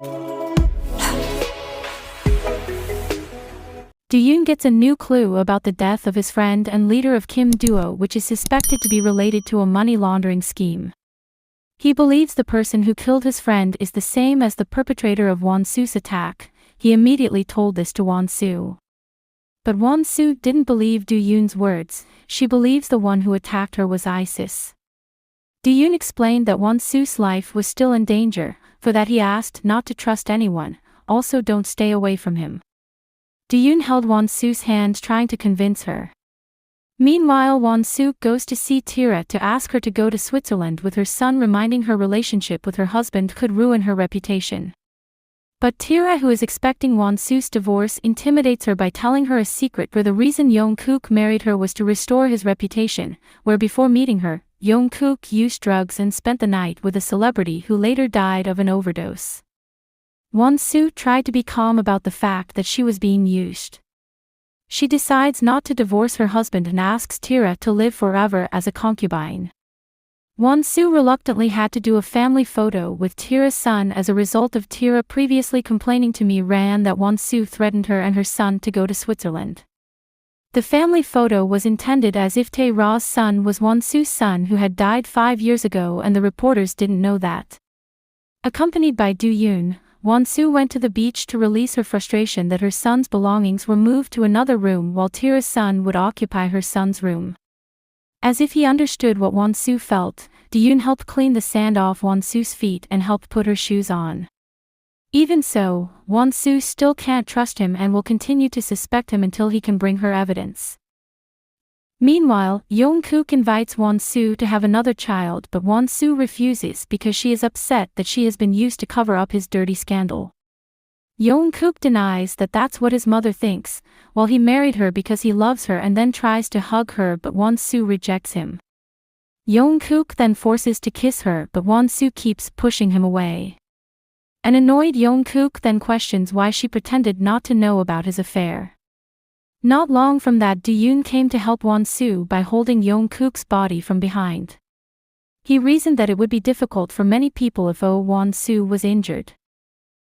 Do-yoon gets a new clue about the death of his friend and leader of Kim duo, which is suspected to be related to a money laundering scheme. He believes the person who killed his friend is the same as the perpetrator of Wan-su's attack. He immediately told this to Wan-su. But Wan-su didn't believe Do-yoon's words. She believes the one who attacked her was ISIS. Do-yoon explained that Wan-su's life was still in danger, for that he asked not to trust anyone, also don't stay away from him. Do-yoon held Wan-su's hand trying to convince her. Meanwhile, Wan-su goes to see Tira to ask her to go to Switzerland with her son, reminding her relationship with her husband could ruin her reputation. But Tira, who is expecting Wan-su's divorce, intimidates her by telling her a secret where the reason Young-kook married her was to restore his reputation, where before meeting her, Young-kook used drugs and spent the night with a celebrity who later died of an overdose. Wan-su tried to be calm about the fact that she was being used. She decides not to divorce her husband and asks Tira to live forever as a concubine. Wan-su reluctantly had to do a family photo with Tira's son as a result of Tira previously complaining to Mi-ran that Wan-su threatened her and her son to go to Switzerland. The family photo was intended as if Tae-ra's son was Wan-su's son who had died 5 years ago, and the reporters didn't know that. Accompanied by Do-yoon, Wan-su went to the beach to release her frustration that her son's belongings were moved to another room while Tira's son would occupy her son's room. As if he understood what Wan-su felt, Do-yoon helped clean the sand off Wan-su's feet and helped put her shoes on. Even so, Wan-su still can't trust him and will continue to suspect him until he can bring her evidence. Meanwhile, Young-kook invites Wan-su to have another child, but Wan-su refuses because she is upset that she has been used to cover up his dirty scandal. Young-kook denies that that's what his mother thinks, while he married her because he loves her and then tries to hug her, but Wan-su rejects him. Young-kook then forces to kiss her, but Wan-su keeps pushing him away. An annoyed Young-kook then questions why she pretended not to know about his affair. Not long from that, Do-yoon came to help Wan-su by holding Young-kook's body from behind. He reasoned that it would be difficult for many people if Wan-su was injured.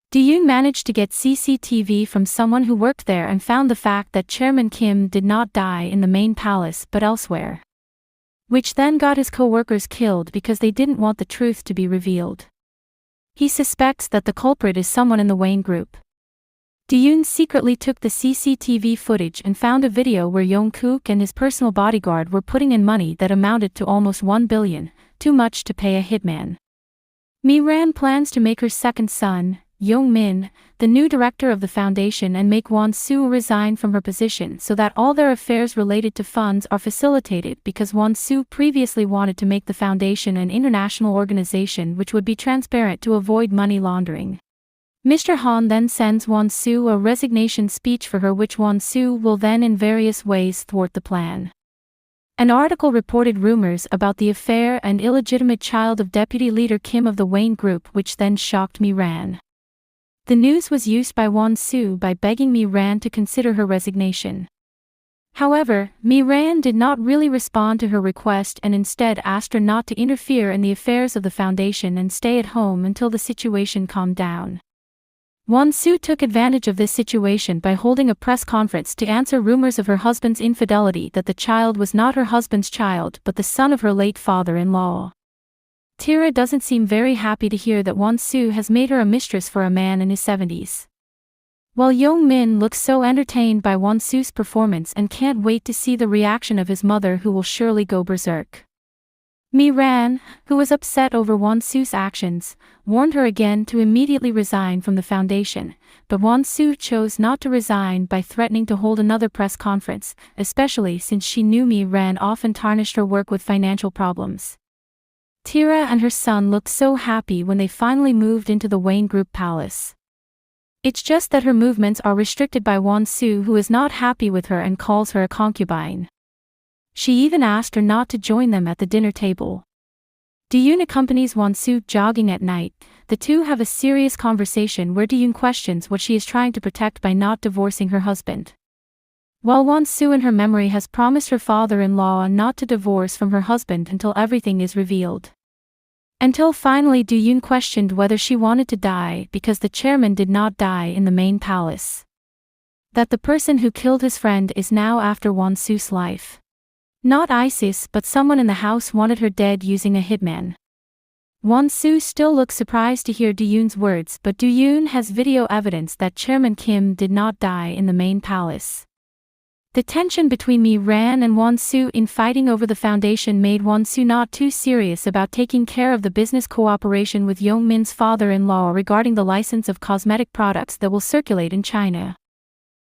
Do-yoon managed to get CCTV from someone who worked there and found the fact that Chairman Kim did not die in the main palace but elsewhere. Which then got his co-workers killed because they didn't want the truth to be revealed. He suspects that the culprit is someone in the Wayne group. Do-yoon secretly took the CCTV footage and found a video where Young-kook and his personal bodyguard were putting in money that amounted to almost 1 billion, too much to pay a hitman. Mi-ran plans to make her second son, Young-min, the new director of the foundation and make Wan-su resign from her position so that all their affairs related to funds are facilitated, because Wan-su previously wanted to make the foundation an international organization which would be transparent to avoid money laundering. Mr. Han then sends Wan-su a resignation speech for her, which Wan-su will then in various ways thwart the plan. An article reported rumors about the affair and illegitimate child of deputy leader Kim of the Wayne group, which then shocked Mi-ran. The news was used by Wan-su by begging Mi-ran to consider her resignation. However, Mi-ran did not really respond to her request and instead asked her not to interfere in the affairs of the foundation and stay at home until the situation calmed down. Wan-su took advantage of this situation by holding a press conference to answer rumors of her husband's infidelity, that the child was not her husband's child but the son of her late father-in-law. Tira doesn't seem very happy to hear that Wan-su has made her a mistress for a man in his 70s. While Young-min looks so entertained by Wan-su's performance and can't wait to see the reaction of his mother, who will surely go berserk. Mi-ran, who was upset over Wan-su's actions, warned her again to immediately resign from the foundation, but Wan-su chose not to resign by threatening to hold another press conference, especially since she knew Mi-ran often tarnished her work with financial problems. Tira and her son looked so happy when they finally moved into the Wayne Group palace. It's just that her movements are restricted by Wan-su, who is not happy with her and calls her a concubine. She even asked her not to join them at the dinner table. Do-yoon accompanies Wan-su jogging at night. The two have a serious conversation where Do-yoon questions what she is trying to protect by not divorcing her husband. While Wan-su in her memory has promised her father-in-law not to divorce from her husband until everything is revealed. Until finally Do-yoon questioned whether she wanted to die because the chairman did not die in the main palace. That the person who killed his friend is now after Wan-su's life. Not ISIS but someone in the house wanted her dead using a hitman. Wan-su still looks surprised to hear Do-yoon's words, but Do-yoon has video evidence that Chairman Kim did not die in the main palace. The tension between Mi-ran and Wan-su in fighting over the foundation made Wan-su not too serious about taking care of the business cooperation with Yong-min's father-in-law regarding the license of cosmetic products that will circulate in China.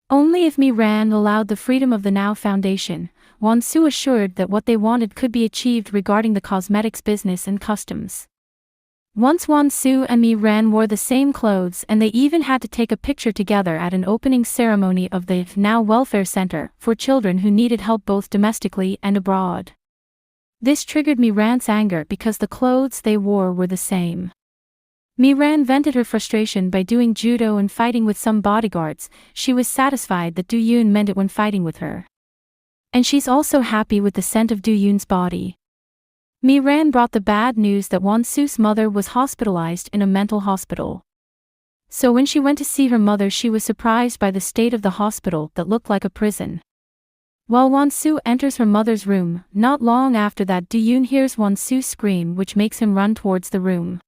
Only if Mi-ran allowed the freedom of the Now Foundation, Wan-su assured that what they wanted could be achieved regarding the cosmetics business and customs. Once Wan-su and Mi-ran wore the same clothes and they even had to take a picture together at an opening ceremony of the Now Welfare Center for children who needed help both domestically and abroad. This triggered Mi-ran's anger because the clothes they wore were the same. Mi-ran vented her frustration by doing judo and fighting with some bodyguards. She was satisfied that Do-yoon meant it when fighting with her. And she's also happy with the scent of Do-yoon's body. Mi-ran brought the bad news that Wan-su's mother was hospitalized in a mental hospital. So when she went to see her mother, she was surprised by the state of the hospital that looked like a prison. While Wan-su enters her mother's room, not long after that Do-yoon hears Wan-su scream, which makes him run towards the room.